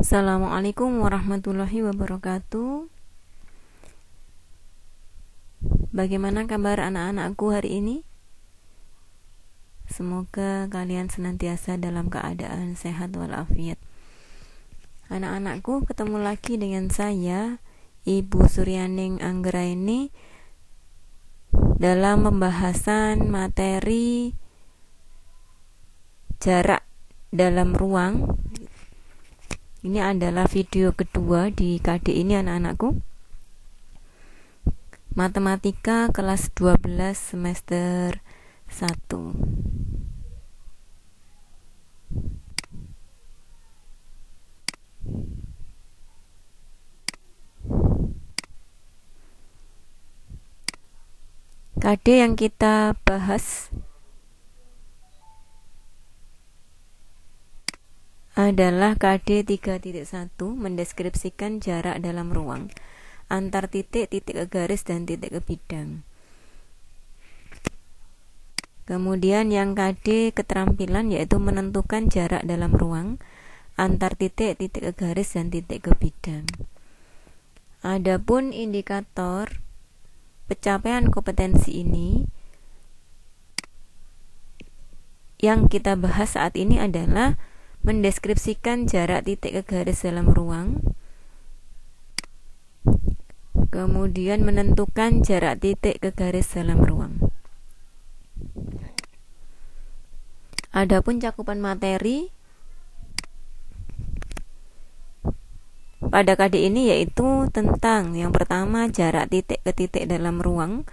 Assalamualaikum warahmatullahi wabarakatuh. Bagaimana kabar anak-anakku hari ini? Semoga kalian senantiasa dalam keadaan sehat walafiat. Anak-anakku, ketemu lagi dengan saya, Ibu Suryaning Anggraini, dalam pembahasan materi jarak dalam ruang. Ini adalah video kedua di KD ini anak-anakku. Matematika kelas 12 semester 1. KD yang kita bahas adalah KD 3.1, mendeskripsikan jarak dalam ruang antar titik, titik ke garis, dan titik ke bidang. Kemudian yang KD keterampilan, yaitu menentukan jarak dalam ruang antar titik, titik ke garis, dan titik ke bidang. Adapun indikator pencapaian kompetensi ini yang kita bahas saat ini adalah mendeskripsikan jarak titik ke garis dalam ruang, kemudian menentukan jarak titik ke garis dalam ruang. Adapun cakupan materi pada KD ini yaitu tentang yang pertama jarak titik ke titik dalam ruang,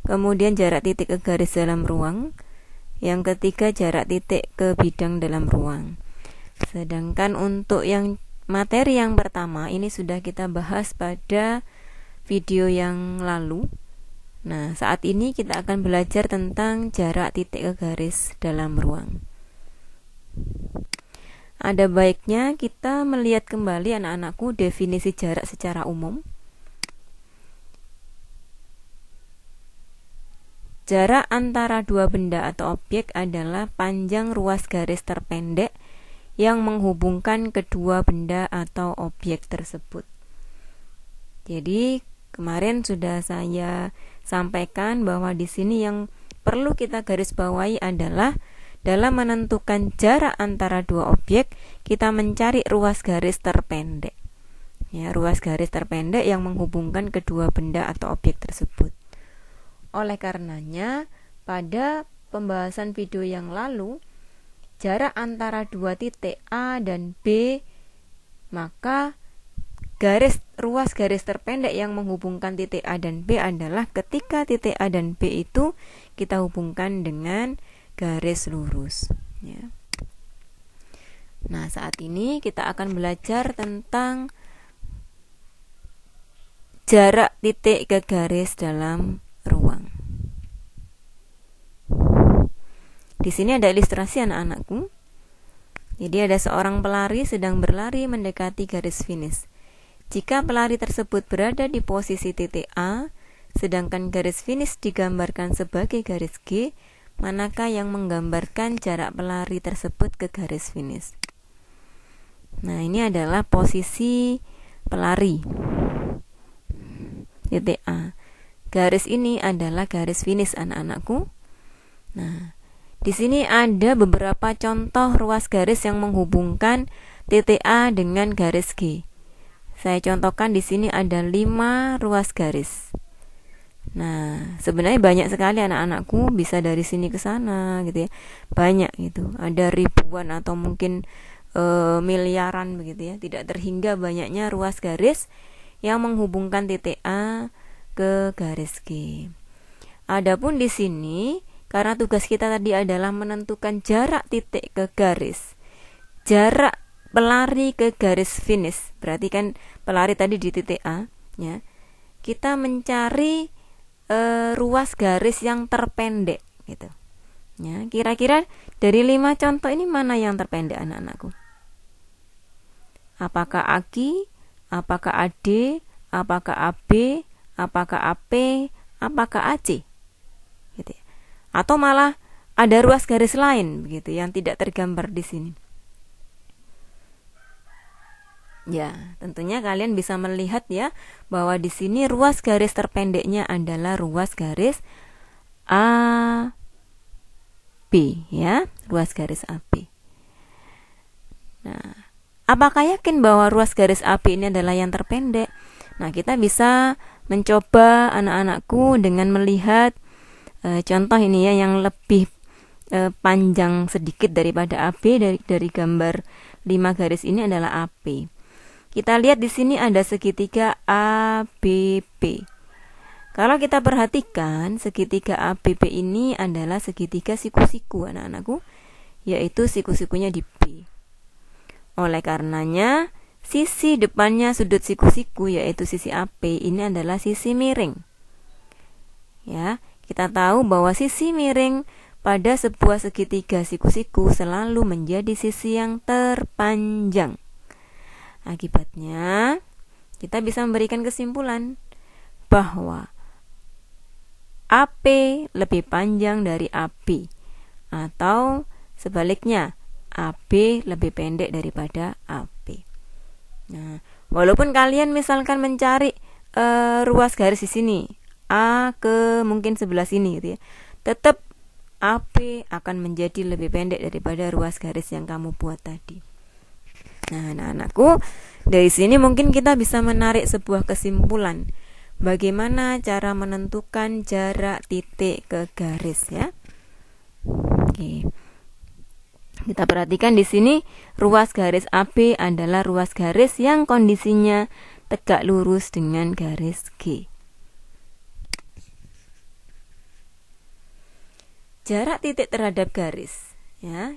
kemudian jarak titik ke garis dalam ruang, yang ketiga jarak titik ke bidang dalam ruang. Sedangkan untuk yang materi yang pertama ini sudah kita bahas pada video yang lalu. Nah, saat ini kita akan belajar tentang jarak titik ke garis dalam ruang. Ada baiknya kita melihat kembali anak-anakku definisi jarak secara umum. Jarak antara dua benda atau objek adalah panjang ruas garis terpendek yang menghubungkan kedua benda atau objek tersebut. Jadi kemarin sudah saya sampaikan bahwa di sini yang perlu kita garis bawahi adalah dalam menentukan jarak antara dua objek, kita mencari ruas garis terpendek. Ya, ruas garis terpendek yang menghubungkan kedua benda atau objek tersebut. Oleh karenanya, pada pembahasan video yang lalu, jarak antara dua titik A dan B, maka ruas garis terpendek yang menghubungkan titik A dan B adalah ketika titik A dan B itu kita hubungkan dengan garis lurus, ya. Nah, saat ini kita akan belajar tentang jarak titik ke garis dalam ruang. Di sini ada ilustrasi anak-anakku. Jadi ada seorang pelari sedang berlari mendekati garis finish. Jika pelari tersebut berada di posisi titik A, sedangkan garis finish digambarkan sebagai garis G, manakah yang menggambarkan jarak pelari tersebut ke garis finish? Nah, ini adalah posisi pelari titik A. Garis ini adalah garis finish anak-anakku. Nah, di sini ada beberapa contoh ruas garis yang menghubungkan titik A dengan garis G. Saya contohkan di sini ada 5 ruas garis. Nah, sebenarnya banyak sekali anak-anakku, bisa dari sini ke sana gitu ya. Banyak gitu. Ada ribuan atau mungkin miliaran begitu ya. Tidak terhingga banyaknya ruas garis yang menghubungkan titik A ke garis G. Adapun di sini karena tugas kita tadi adalah menentukan jarak titik ke garis, jarak pelari ke garis finish, berarti kan pelari tadi di titik A, ya. Kita mencari ruas garis yang terpendek, gitu. Ya, kira-kira dari 5 contoh ini mana yang terpendek anak-anakku? Apakah AQ, apakah AD, apakah AB, apakah AP, apakah AC? Gitu ya. Atau malah ada ruas garis lain begitu yang tidak tergambar di sini. Ya, tentunya kalian bisa melihat ya bahwa di sini ruas garis terpendeknya adalah ruas garis AB ya, ruas garis AB. Nah, apakah yakin bahwa ruas garis AB ini adalah yang terpendek? Nah, kita bisa mencoba anak-anakku dengan melihat contoh ini ya yang lebih panjang sedikit daripada AB. Dari gambar 5 garis ini adalah AP. Kita lihat di sini ada segitiga ABP. Kalau kita perhatikan, segitiga ABP ini adalah segitiga siku-siku anak-anakku, yaitu siku-sikunya di B. Oleh karenanya, sisi depannya sudut siku-siku yaitu sisi AP ini adalah sisi miring. Ya, kita tahu bahwa sisi miring pada sebuah segitiga siku-siku selalu menjadi sisi yang terpanjang. Akibatnya, kita bisa memberikan kesimpulan bahwa AP lebih panjang dari AB, atau sebaliknya, AB lebih pendek daripada AB. Nah, walaupun kalian misalkan mencari ruas garis di sini A ke mungkin sebelah sini gitu ya, tetap AB akan menjadi lebih pendek daripada ruas garis yang kamu buat tadi. Nah, anak-anakku, dari sini mungkin kita bisa menarik sebuah kesimpulan. Bagaimana cara menentukan jarak titik ke garis ya? Oke. Kita perhatikan di sini ruas garis AB adalah ruas garis yang kondisinya tegak lurus dengan garis G. Jarak titik terhadap garis ya.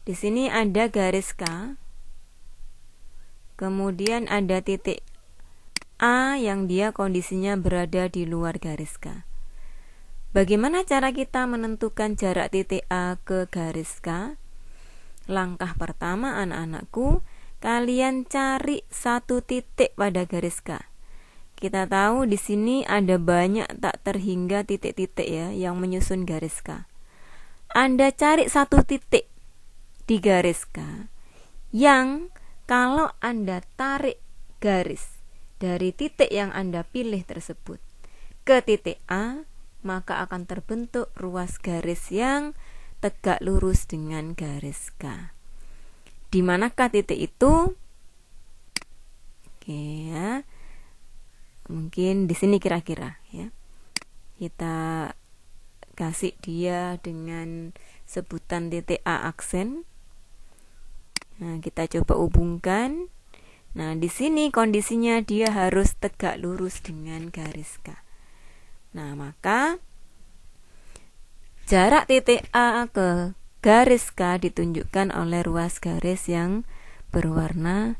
Di sini ada garis K. Kemudian ada titik A yang dia kondisinya berada di luar garis K. Bagaimana cara kita menentukan jarak titik A ke garis K? Langkah pertama anak-anakku, kalian cari satu titik pada garis K. Kita tahu di sini ada banyak tak terhingga titik-titik ya yang menyusun garis K. Anda cari satu titik di garis K yang kalau Anda tarik garis dari titik yang Anda pilih tersebut ke titik A, maka akan terbentuk ruas garis yang tegak lurus dengan garis K. Di manakah titik itu? Oke ya. Mungkin di sini kira-kira ya. Kita kasih dia dengan sebutan titik A aksen. Nah, kita coba hubungkan. Nah, di sini kondisinya dia harus tegak lurus dengan garis K. Nah, maka jarak titik A ke garis K ditunjukkan oleh ruas garis yang berwarna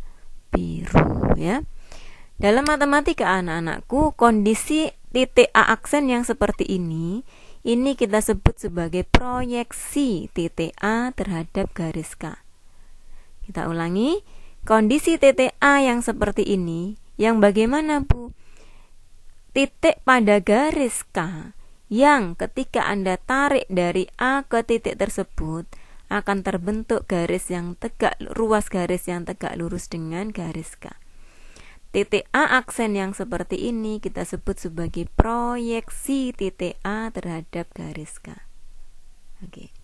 biru ya. Dalam matematika anak-anakku, kondisi titik A aksen yang seperti ini kita sebut sebagai proyeksi titik A terhadap garis K. Kita ulangi, kondisi titik A yang seperti ini, yang bagaimana Bu? Titik pada garis K yang ketika Anda tarik dari A ke titik tersebut akan terbentuk ruas garis yang tegak lurus dengan garis K. Titik A aksen yang seperti ini kita sebut sebagai proyeksi titik A terhadap garis K. Oke.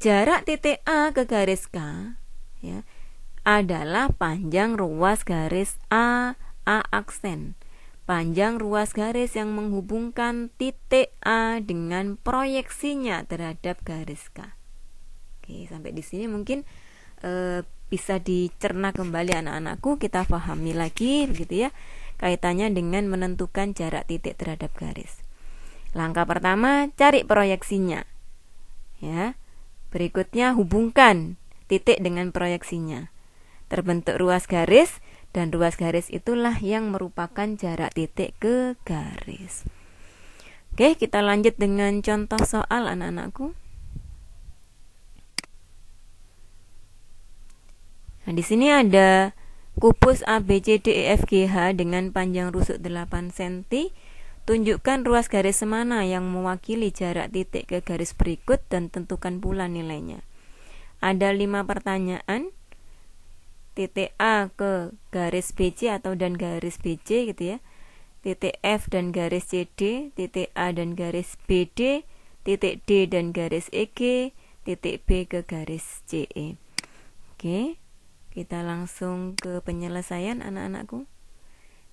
Jarak titik A ke garis K ya, adalah panjang ruas garis A aksen. Panjang ruas garis yang menghubungkan titik A dengan proyeksinya terhadap garis K. Oke, sampai di sini mungkin bisa dicerna kembali anak-anakku, kita pahami lagi begitu ya, kaitannya dengan menentukan jarak titik terhadap garis. Langkah pertama, cari proyeksinya. Ya. Berikutnya hubungkan titik dengan proyeksinya. Terbentuk ruas garis, dan ruas garis itulah yang merupakan jarak titik ke garis. Oke, kita lanjut dengan contoh soal anak-anakku. Nah, di sini ada kubus ABCDEFGH dengan panjang rusuk 8 cm. Tunjukkan ruas garis semana yang mewakili jarak titik ke garis berikut dan tentukan pula nilainya. ada 5 pertanyaan, titik A ke garis BC atau dan garis BC gitu ya, titik F dan garis CD, titik A dan garis BD, titik D dan garis EG, titik B ke garis CE. Oke, kita langsung ke penyelesaian anak-anakku.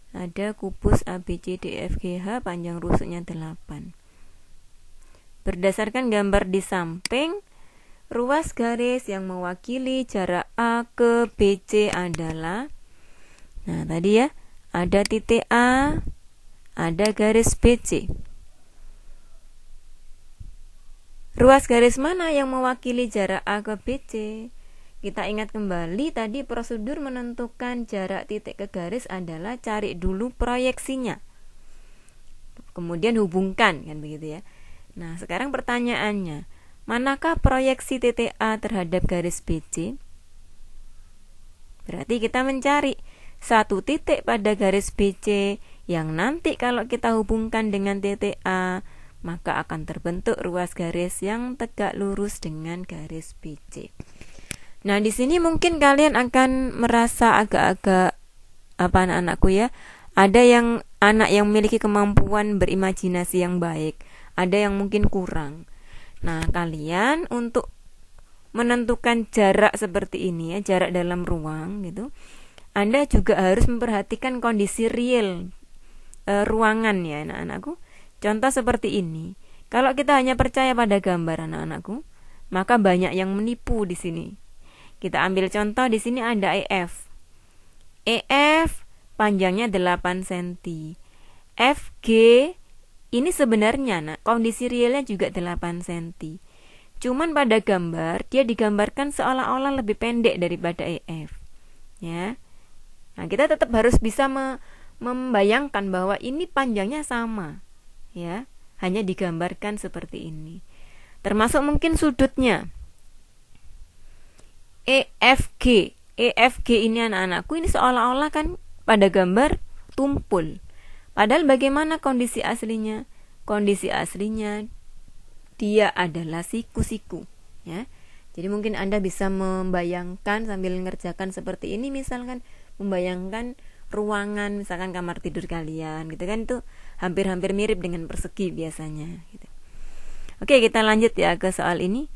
Ada kubus ABCDFGH panjang rusuknya 8. Berdasarkan gambar di samping, ruas garis yang mewakili jarak A ke BC adalah, nah tadi ya, ada titik A, ada garis BC. Ruas garis mana yang mewakili jarak A ke BC? Kita ingat kembali tadi prosedur menentukan jarak titik ke garis adalah cari dulu proyeksinya, kemudian hubungkan, kan begitu ya. Nah, sekarang pertanyaannya, manakah proyeksi titik A terhadap garis BC? Berarti kita mencari satu titik pada garis BC yang nanti kalau kita hubungkan dengan titik A, maka akan terbentuk ruas garis yang tegak lurus dengan garis BC. Nah, di sini mungkin kalian akan merasa agak-agak anak-anakku ya. Ada yang anak yang memiliki kemampuan berimajinasi yang baik, ada yang mungkin kurang. Nah, kalian untuk menentukan jarak seperti ini ya, jarak dalam ruang gitu, Anda juga harus memperhatikan kondisi real ruangan ya anak-anakku. Contoh seperti ini. Kalau kita hanya percaya pada gambar anak-anakku, maka banyak yang menipu di sini. Kita ambil contoh, di sini ada EF. EF panjangnya 8 cm. FG ini sebenarnya kondisi realnya juga 8 cm. Cuman pada gambar dia digambarkan seolah-olah lebih pendek daripada EF. Ya. Nah, kita tetap harus bisa membayangkan bahwa ini panjangnya sama. Ya, hanya digambarkan seperti ini. Termasuk mungkin sudutnya. EFG ini anak-anakku ini seolah-olah kan pada gambar tumpul. Padahal bagaimana kondisi aslinya? Kondisi aslinya dia adalah siku-siku, ya. Jadi mungkin Anda bisa membayangkan sambil mengerjakan seperti ini, misalkan membayangkan ruangan, misalkan kamar tidur kalian, gitu kan, itu hampir-hampir mirip dengan persegi biasanya. Gitu. Oke, kita lanjut ya ke soal ini.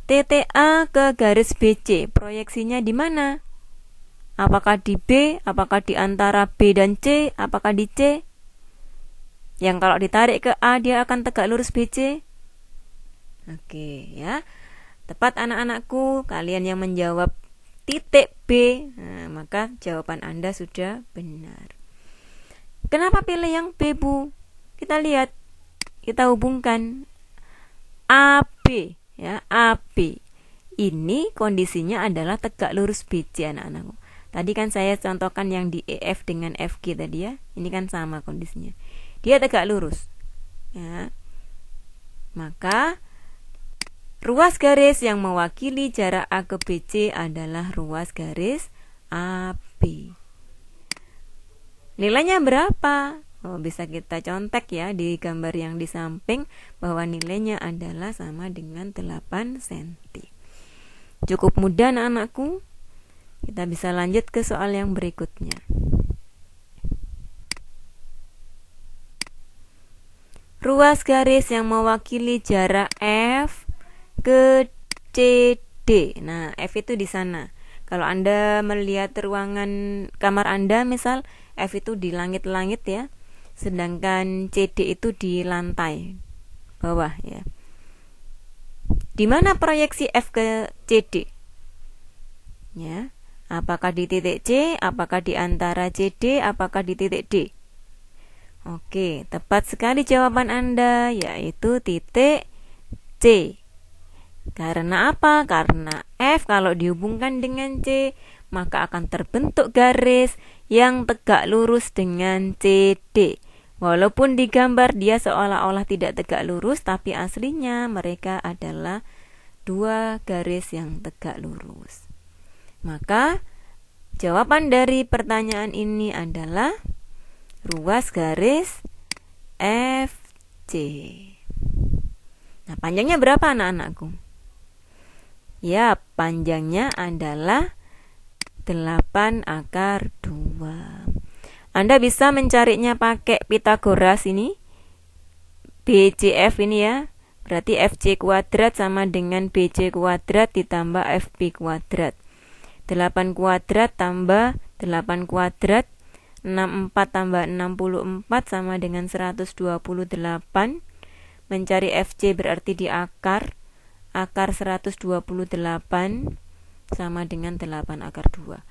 Titik A ke garis BC, proyeksinya di mana? Apakah di B? Apakah di antara B dan C? Apakah di C? Yang kalau ditarik ke A dia akan tegak lurus BC? Oke ya, tepat anak-anakku. Kalian yang menjawab titik B, nah, maka jawaban Anda sudah benar. Kenapa pilih yang B, Bu? Kita lihat, kita hubungkan AB. Ya, AB ini kondisinya adalah tegak lurus BC anak-anakku. Tadi kan saya contohkan yang di EF dengan FG tadi ya. Ini kan sama kondisinya. Dia tegak lurus. Ya. Maka ruas garis yang mewakili jarak A ke BC adalah ruas garis AB. Nilainya berapa? Oh, bisa kita contek ya di gambar yang di samping bahwa nilainya adalah sama dengan 8 cm. Cukup mudah anak-anakku. Kita bisa lanjut ke soal yang berikutnya. Ruas garis yang mewakili jarak F ke CD. Nah, F itu di sana. Kalau Anda melihat ruangan kamar Anda, misal F itu di langit-langit ya. Sedangkan CD itu di lantai bawah ya. Di mana proyeksi F ke CD? Ya, apakah di titik C, apakah di antara CD, apakah di titik D? Oke, tepat sekali jawaban Anda, yaitu titik C. Karena apa? Karena F kalau dihubungkan dengan C, maka akan terbentuk garis yang tegak lurus dengan CD. Walaupun di gambar dia seolah-olah tidak tegak lurus, tapi aslinya mereka adalah dua garis yang tegak lurus. Maka jawaban dari pertanyaan ini adalah ruas garis FC. Nah, panjangnya berapa anak-anakku? Ya, panjangnya adalah 8 akar 2. Anda bisa mencarinya pakai Pitagoras ini. BCF ini ya. Berarti FC kuadrat sama dengan BC kuadrat ditambah FB kuadrat. 8 kuadrat tambah 8 kuadrat, 64 tambah 64 sama dengan 128. Mencari FC berarti di akar 128 sama dengan 8 akar 2.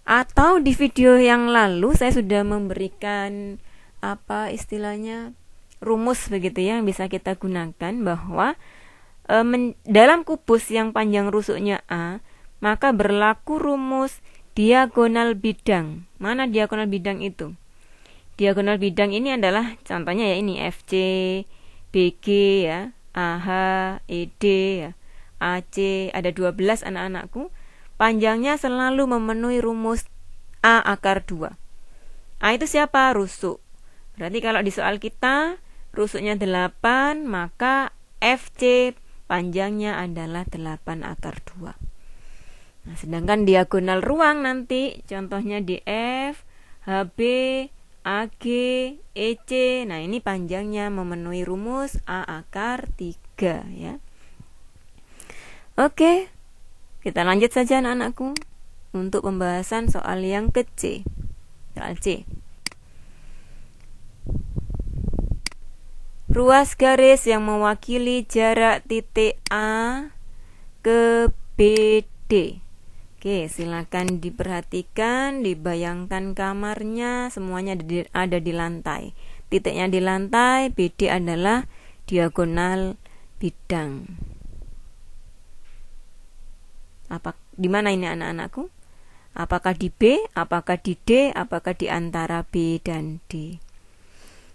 Atau di video yang lalu saya sudah memberikan rumus begitu ya, yang bisa kita gunakan bahwa dalam kubus yang panjang rusuknya A, maka berlaku rumus diagonal bidang. Mana diagonal bidang itu? Diagonal bidang ini adalah contohnya ya, ini FC, BG ya, AH, ED ya, AC, ada 12 anak-anakku. Panjangnya selalu memenuhi rumus A akar 2. A itu siapa? Rusuk. Berarti kalau di soal kita rusuknya 8, maka FC panjangnya adalah 8 akar 2. Nah, sedangkan diagonal ruang nanti contohnya di F, HB, AG, EC. Nah, ini panjangnya memenuhi rumus A akar 3 ya. Oke, kita lanjut saja anak-anakku untuk pembahasan soal yang ke C. Soal C. Ruas garis yang mewakili jarak titik A ke BD. Oke, silakan diperhatikan, dibayangkan kamarnya, semuanya ada di lantai. Titiknya di lantai, BD adalah diagonal bidang. Di mana ini anak-anakku? Apakah di B, apakah di D, apakah di antara B dan D?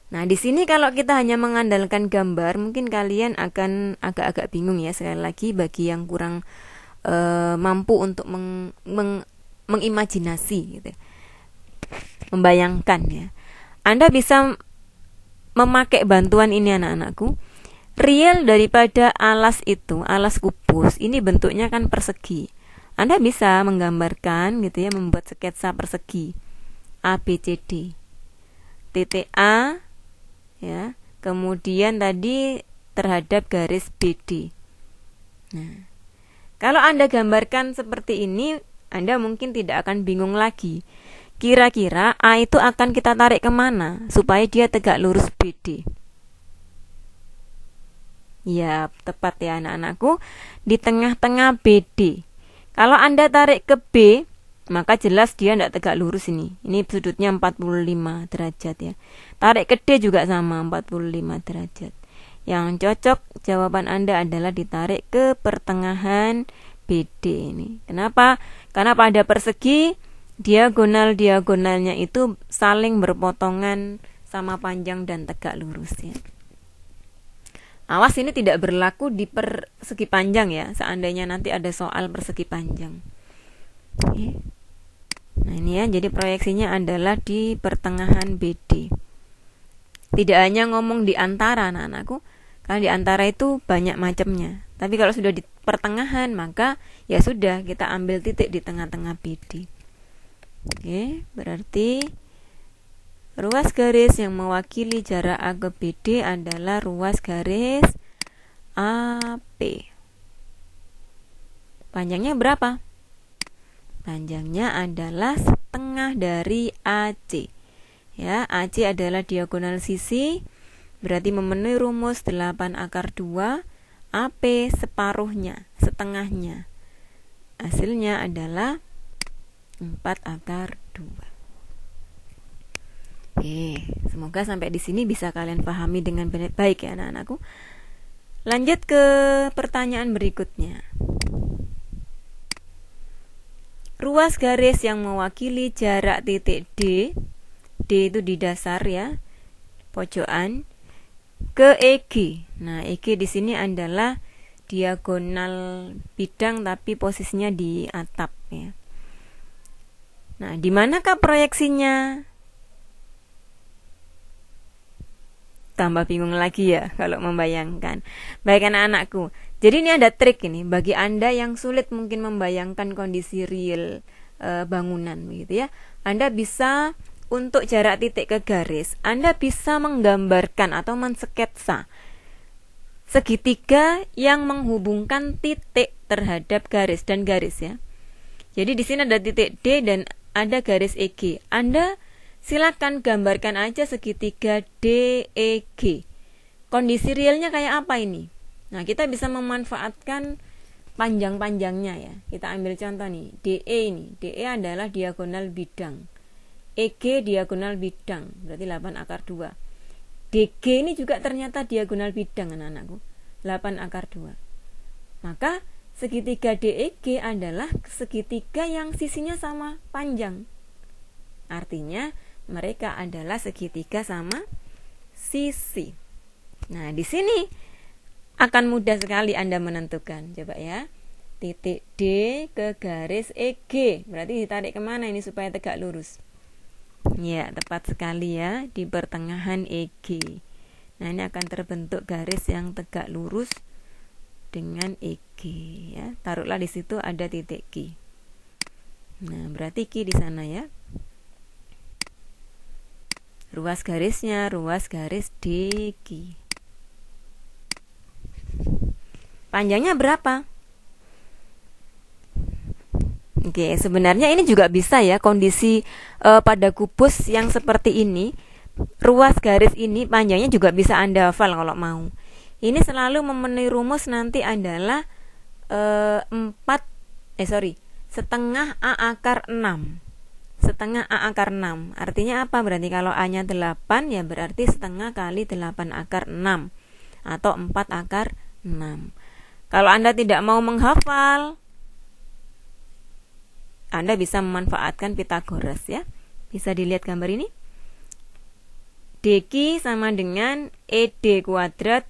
Nah, di sini kalau kita hanya mengandalkan gambar, mungkin kalian akan agak-agak bingung ya. Sekali lagi bagi yang kurang mampu untuk mengimajinasi gitu, membayangkan ya. Anda bisa memakai bantuan ini anak-anakku. Real daripada alas itu, alas kubus ini bentuknya kan persegi. Anda bisa menggambarkan gitu ya, membuat sketsa persegi ABCD. Titik A ya, kemudian tadi terhadap garis BD. Nah, kalau Anda gambarkan seperti ini, Anda mungkin tidak akan bingung lagi. Kira-kira A itu akan kita tarik kemana supaya dia tegak lurus BD? Ya, tepat ya anak-anakku, di tengah-tengah BD. Kalau Anda tarik ke B, maka jelas dia tidak tegak lurus ini. Ini sudutnya 45 derajat ya. Tarik ke D juga sama, 45 derajat. Yang cocok jawaban Anda adalah ditarik ke pertengahan BD ini. Kenapa? Karena pada persegi diagonal-diagonalnya itu saling berpotongan sama panjang dan tegak lurus ya. Awas ini tidak berlaku di persegi panjang ya, seandainya nanti ada soal persegi panjang. Oke. Nah, ini ya, jadi proyeksinya adalah di pertengahan BD. Tidak hanya ngomong di antara anak-anakku, kalau di antara itu banyak macamnya. Tapi kalau sudah di pertengahan, maka ya sudah, kita ambil titik di tengah-tengah BD. Oke, berarti ruas garis yang mewakili jarak A ke BD adalah ruas garis AP. Panjangnya berapa? Panjangnya adalah setengah dari AC. Ya, AC adalah diagonal sisi, berarti memenuhi rumus 8 akar 2, AP separuhnya, setengahnya. Hasilnya adalah 4 akar 2. Oke, semoga sampai di sini bisa kalian pahami dengan baik ya anak-anakku. Lanjut ke pertanyaan berikutnya. Ruas garis yang mewakili jarak titik D itu di dasar ya, pojokan, ke EG. Nah, EG di sini adalah diagonal bidang tapi posisinya di atap ya. Nah, di manakah proyeksinya? Tambah bingung lagi ya kalau membayangkan. Baik anak-anakku. Jadi ini ada trik ini bagi Anda yang sulit mungkin membayangkan kondisi real bangunan begitu ya. Anda bisa untuk jarak titik ke garis, Anda bisa menggambarkan atau mensketsa segitiga yang menghubungkan titik terhadap garis dan garis ya. Jadi di sini ada titik D dan ada garis EG. Anda silakan gambarkan aja segitiga DEG. Kondisi realnya kayak apa ini? Nah, kita bisa memanfaatkan panjang-panjangnya ya. Kita ambil contoh nih, DE ini. DE adalah diagonal bidang. EG diagonal bidang, berarti 8 akar 2. DG ini juga ternyata diagonal bidang anak-anakku, 8 akar 2. Maka segitiga DEG adalah segitiga yang sisinya sama panjang. Artinya mereka adalah segitiga sama sisi. Nah, di sini akan mudah sekali Anda menentukan. Coba ya. Titik D ke garis EG. Berarti ditarik kemana ini supaya tegak lurus? Ya, tepat sekali ya. Di pertengahan EG. Nah, ini akan terbentuk garis yang tegak lurus dengan EG ya. Taruhlah di situ ada titik Q. Nah, berarti Q di sana ya. Ruas garisnya ruas garis DQ. Panjangnya berapa? Oke, sebenarnya ini juga bisa ya kondisi pada kubus yang seperti ini. Ruas garis ini panjangnya juga bisa Anda hafal kalau mau. Ini selalu memenuhi rumus nanti adalah setengah A akar 6. Setengah A akar 6. Artinya apa? Berarti kalau A-nya 8 ya berarti setengah kali 8 akar 6 atau 4 akar 6. Kalau Anda tidak mau menghafal, Anda bisa memanfaatkan Pythagoras ya. Bisa dilihat gambar ini. DQ sama dengan ED kuadrat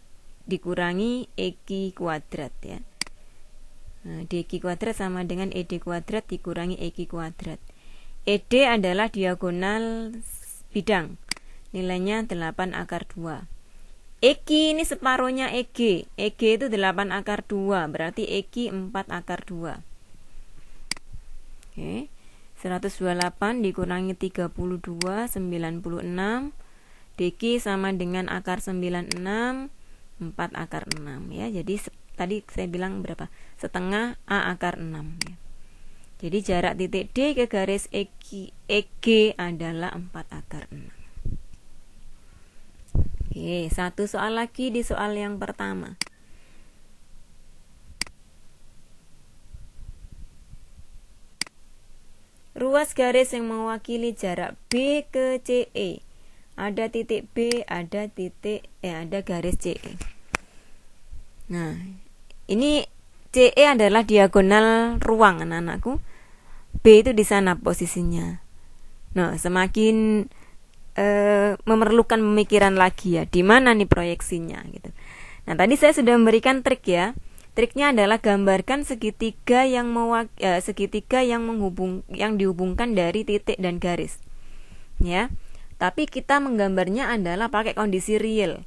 dikurangi EQ kuadrat ya. Nah, DQ kuadrat sama dengan ED kuadrat dikurangi EQ kuadrat. ED adalah diagonal bidang. Nilainya 8 akar 2. EQ ini separuhnya EG. EG itu 8 akar 2. Berarti EQ 4 akar 2. Oke. 128 dikurangi 32, 96. DQ sama dengan akar 96, 4 akar 6 ya. Jadi tadi saya bilang berapa? Setengah A akar 6 ya. Jadi jarak titik D ke garis EG adalah 4 akar 6. Oke, satu soal lagi di soal yang pertama. Ruas garis yang mewakili jarak B ke CE. Ada titik B, ada garis CE. Nah, ini CE adalah diagonal ruang anak-anakku. B itu di sana posisinya. Nah, semakin memerlukan pemikiran lagi ya, di mana nih proyeksinya gitu. Nah, tadi saya sudah memberikan trik ya. Triknya adalah gambarkan segitiga yang dihubungkan dari titik dan garis. Ya. Tapi kita menggambarnya adalah pakai kondisi real.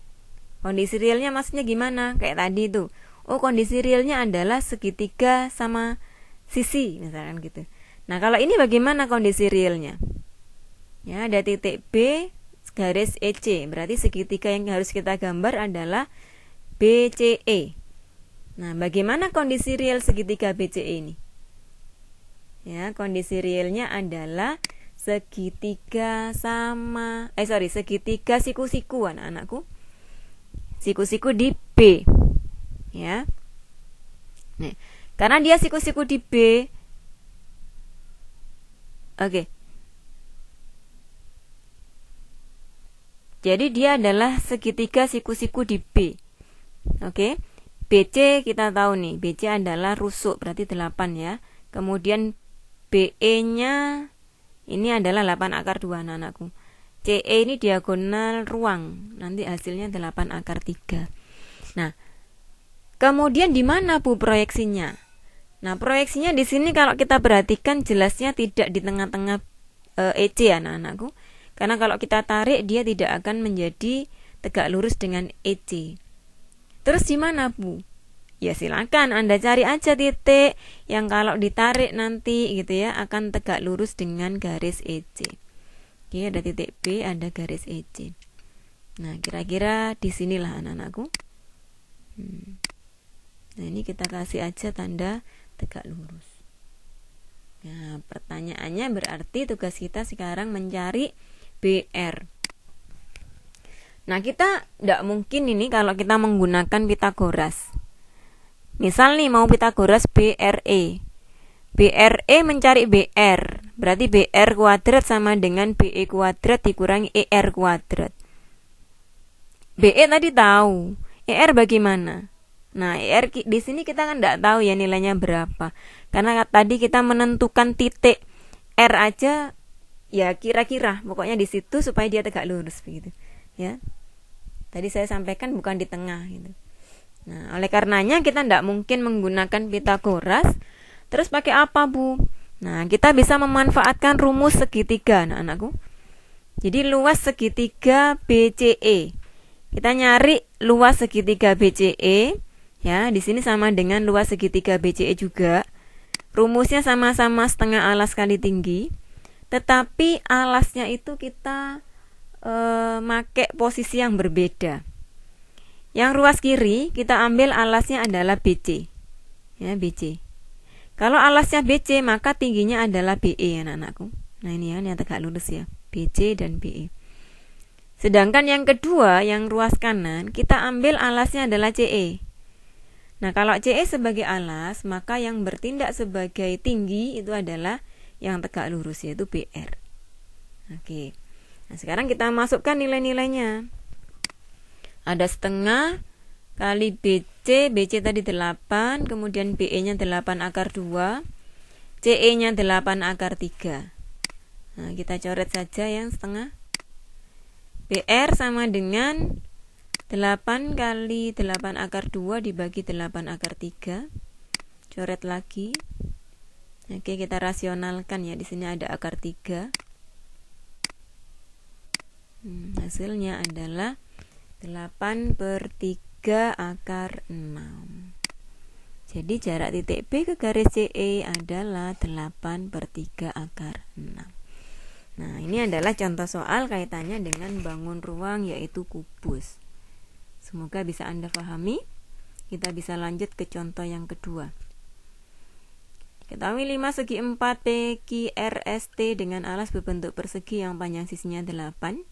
Kondisi realnya maksudnya gimana? Kayak tadi itu. Oh, kondisi realnya adalah segitiga sama sisi misalkan gitu. Nah, kalau ini bagaimana kondisi realnya? Ya, ada titik B garis EC. Berarti segitiga yang harus kita gambar adalah BCE. Nah, bagaimana kondisi real segitiga BCE ini? Ya, kondisi realnya adalah segitiga siku-siku anak-anakku. Siku-siku di B. Ya. Nih, karena dia siku-siku di B. Oke. Jadi dia adalah segitiga siku-siku di B. Oke. BC kita tahu nih, BC adalah rusuk berarti 8 ya. Kemudian BE-nya ini adalah 8 akar 2 anak-anakku. CE ini diagonal ruang. Nanti hasilnya 8 akar 3. Nah, kemudian di mana Bu proyeksinya? Nah, proyeksinya di sini kalau kita perhatikan jelasnya tidak di tengah-tengah EC anak-anakku. Karena kalau kita tarik dia tidak akan menjadi tegak lurus dengan EC. Terus di mana Bu? Ya silakan Anda cari aja titik yang kalau ditarik nanti gitu ya akan tegak lurus dengan garis EC. Oke, ada titik B, ada garis EC. Nah, kira-kira di sinilah anak-anakku. Nah, ini kita kasih aja tanda tegak lurus. Nah, pertanyaannya berarti tugas kita sekarang mencari BR. Nah, kita tidak mungkin ini kalau kita menggunakan Pitagoras. Misal nih mau Pitagoras BRE. BRE mencari BR. Berarti BR kuadrat sama dengan BE kuadrat dikurangi ER kuadrat. BE tadi tahu. ER bagaimana? Nah, ER di sini kita kan tidak tahu ya nilainya berapa. Karena tadi kita menentukan titik R aja ya kira-kira, pokoknya di situ supaya dia tegak lurus begitu. Ya. Tadi saya sampaikan bukan di tengah gitu. Nah, oleh karenanya kita tidak mungkin menggunakan Pitagoras. Terus pakai apa, Bu? Nah, kita bisa memanfaatkan rumus segitiga, anak-anakku. Jadi luas segitiga BCE. Kita nyari luas segitiga BCE. Ya, di sini sama dengan luas segitiga BCE juga. Rumusnya sama-sama setengah alas kali tinggi. Tetapi alasnya itu kita pakai posisi yang berbeda. Yang ruas kiri kita ambil alasnya adalah BC. Ya, BC. Kalau alasnya BC maka tingginya adalah BE anak-anakku. Nah, ini ya, ini tegak lurus ya. BC dan BE. Sedangkan yang kedua, yang ruas kanan, kita ambil alasnya adalah CE. Nah, kalau CE sebagai alas, maka yang bertindak sebagai tinggi itu adalah yang tegak lurus, yaitu BR. Oke. Nah, sekarang kita masukkan nilai-nilainya. Ada setengah kali BC, BC tadi 8, kemudian BE-nya 8 akar 2, CE-nya 8 akar 3. Nah, kita coret saja yang setengah. BR sama dengan 8 kali 8 akar 2 dibagi 8 akar 3. Coret lagi. Oke, kita rasionalkan ya. Di sini ada akar 3. Hasilnya adalah 8/3 akar 6. Jadi jarak titik B ke garis CE adalah 8/3 akar 6. Nah, ini adalah contoh soal kaitannya dengan bangun ruang yaitu kubus. Semoga bisa Anda pahami. Kita bisa lanjut ke contoh yang kedua. Ketahui 5 segi 4 PQRST dengan alas berbentuk persegi yang panjang sisinya 8.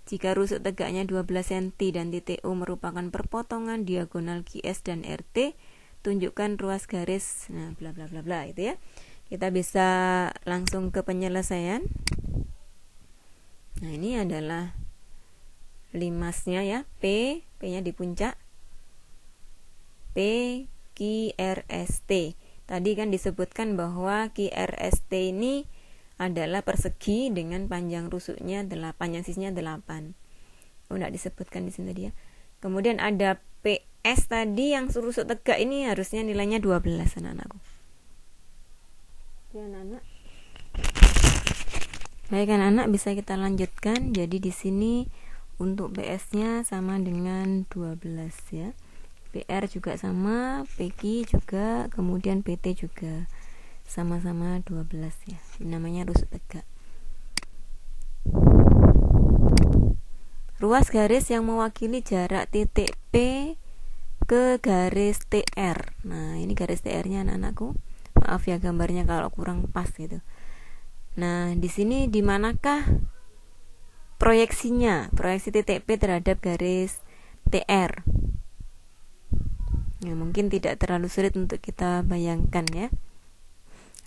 Jika rusuk tegaknya 12 cm dan titik O merupakan perpotongan diagonal QS dan RT, tunjukkan ruas garis. Nah, bla bla bla bla itu ya. Kita bisa langsung ke penyelesaian. Nah, ini adalah limasnya ya, P-nya di puncak. PQRST. Tadi kan disebutkan bahwa QRST ini adalah persegi dengan panjang rusuknya 8, panjang sisinya 8. Oh, enggak disebutkan di sini tadi ya. Kemudian ada PS tadi yang rusuk tegak ini harusnya nilainya 12 anak-anakku. Ya, anak-anak. Baik anak-anak, bisa kita lanjutkan. Jadi di sini untuk PS-nya sama dengan 12 ya. PR juga sama, PQ juga, kemudian PT juga sama-sama 12 ya. Ini namanya rusuk tegak. Ruas garis yang mewakili jarak titik P ke garis TR. Nah, ini garis TR-nya anak-anakku. Maaf ya gambarnya kalau kurang pas gitu. Nah, di sini di manakah proyeksinya? Proyeksi titik P terhadap garis TR. Ya, mungkin tidak terlalu sulit untuk kita bayangkan ya.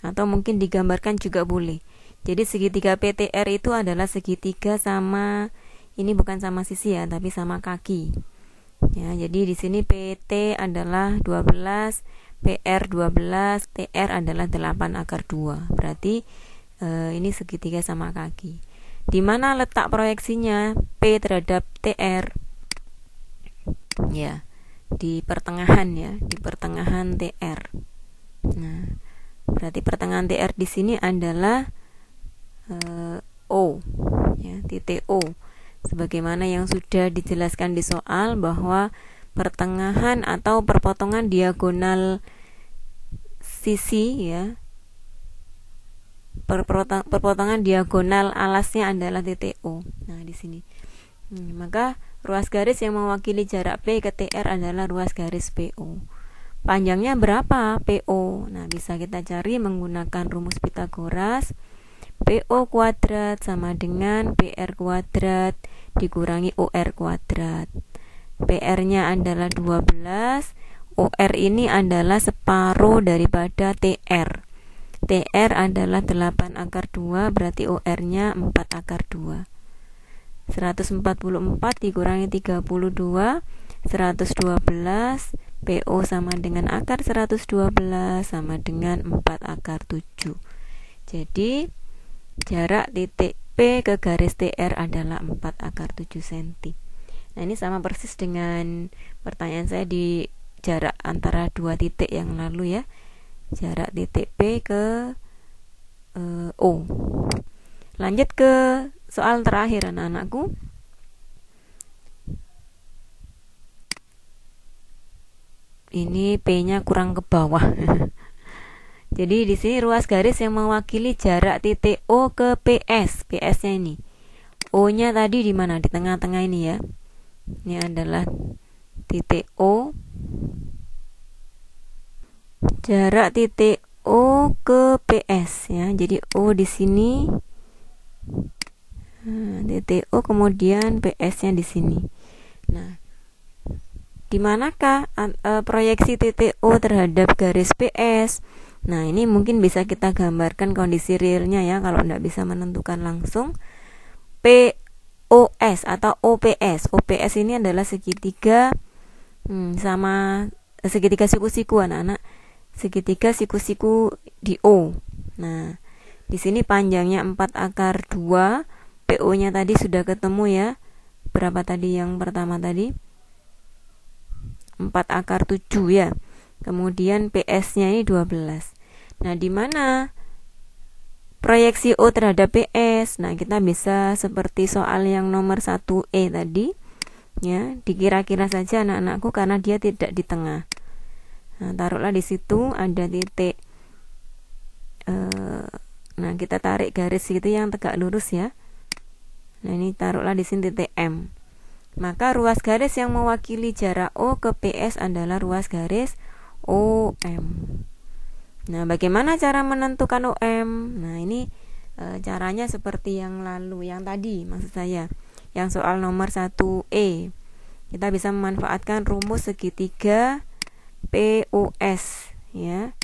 Atau mungkin digambarkan juga boleh. Jadi segitiga PTR itu adalah segitiga sama, ini bukan sama sisi ya, tapi sama kaki. Ya, jadi di sini PT adalah 12, PR 12, TR adalah 8 akar 2. Berarti ini segitiga sama kaki. Di mana letak proyeksinya P terhadap TR? Ya, di pertengahan ya, di pertengahan TR. Nah, berarti pertengahan TR di sini adalah O, ya, titik O. Sebagaimana yang sudah dijelaskan di soal bahwa pertengahan atau perpotongan diagonal sisi ya. Perpotongan diagonal alasnya adalah titik O. Nah, di sini. Maka ruas garis yang mewakili jarak P ke TR adalah ruas garis PO. Panjangnya berapa PO? Nah, bisa kita cari menggunakan rumus Pythagoras. PO kuadrat sama dengan PR kuadrat dikurangi OR kuadrat. PR-nya adalah 12, OR ini adalah separuh daripada TR. TR adalah 8 akar 2, berarti OR-nya 4 akar 2. 144 dikurangi 32, 112, PO sama dengan akar 112 sama dengan 4 akar 7. Jadi, jarak titik P ke garis TR adalah 4 akar 7 cm. Nah, ini sama persis dengan pertanyaan saya di jarak antara dua titik yang lalu ya. Jarak titik P ke O. Lanjut ke soal terakhir anak-anakku. Ini P-nya kurang ke bawah. Jadi di sini ruas garis yang mewakili jarak titik O ke PS. PS-nya ini. O-nya tadi di mana? Di tengah-tengah ini ya. Ini adalah titik O. Jarak titik O ke PS ya. Jadi O di sini. Titik O kemudian PS-nya di sini. Nah, di manakah proyeksi titik O terhadap garis PS? Nah, ini mungkin bisa kita gambarkan kondisi realnya ya, kalau tidak bisa menentukan langsung. POS atau OPS. OPS ini adalah segitiga sama segitiga siku-siku anak-anak. Segitiga siku-siku di O. Nah, di sini panjangnya 4 akar 2. PO-nya tadi sudah ketemu ya. Berapa tadi yang pertama tadi? 4 akar 7 ya. Kemudian PS-nya ini 12. Nah, di mana proyeksi O terhadap PS? Nah, kita bisa seperti soal yang nomor 1E tadi ya, dikira-kira saja anak-anakku karena dia tidak di tengah. Nah, taruhlah di situ ada titik. Nah, kita tarik garis gitu yang tegak lurus ya. Nah, ini taruhlah di sini titik M. Maka ruas garis yang mewakili jarak O ke PS adalah ruas garis OM. Nah, bagaimana cara menentukan OM? Nah, ini caranya seperti yang lalu, yang tadi maksud saya, yang soal nomor 1E. Kita bisa memanfaatkan rumus segitiga POS ya.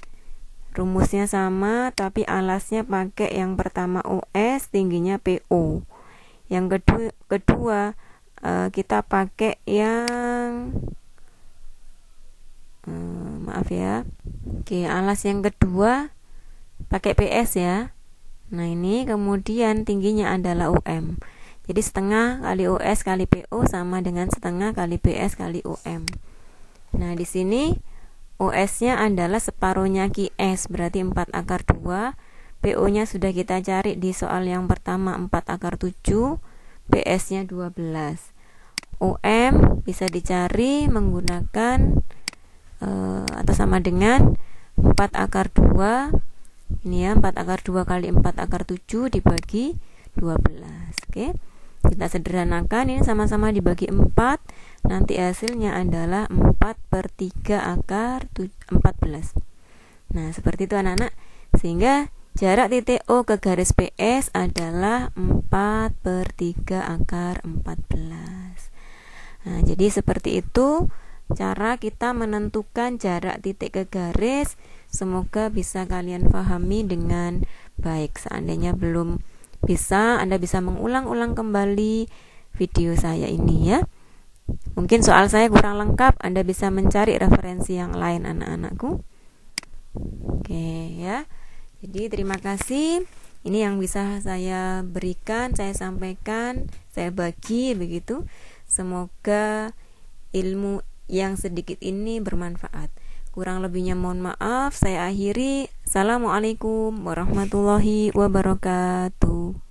Rumusnya sama tapi alasnya pakai yang pertama OS, tingginya PO. Yang kedua kita pakai yang maaf ya. Oke, alas yang kedua pakai PS ya. Nah, ini kemudian tingginya adalah OM. Jadi setengah kali OS kali PO sama dengan setengah kali PS kali OM. Nah, di sini OS-nya adalah separuhnya QS, berarti 4 akar 2. PO-nya sudah kita cari di soal yang pertama 4 akar 7. PS-nya 12. OM bisa dicari menggunakan atau sama dengan 4 akar 2. Ini ya, 4 akar 2 kali 4 akar 7 dibagi 12. Oke. Kita sederhanakan, ini sama-sama dibagi 4. Nanti hasilnya adalah 4/3 akar 14. Nah, seperti itu anak-anak. Sehingga jarak titik O ke garis PS adalah 4/3 akar 14. Nah, jadi seperti itu cara kita menentukan jarak titik ke garis. Semoga bisa kalian pahami dengan baik. Seandainya belum bisa, Anda bisa mengulang-ulang kembali video saya ini ya. Mungkin soal saya kurang lengkap, Anda bisa mencari referensi yang lain anak-anakku. Oke ya. Jadi terima kasih. Ini yang bisa saya berikan, saya sampaikan, saya bagi begitu. Semoga ilmu yang sedikit ini bermanfaat. Kurang lebihnya mohon maaf. Saya akhiri. Assalamualaikum warahmatullahi wabarakatuh.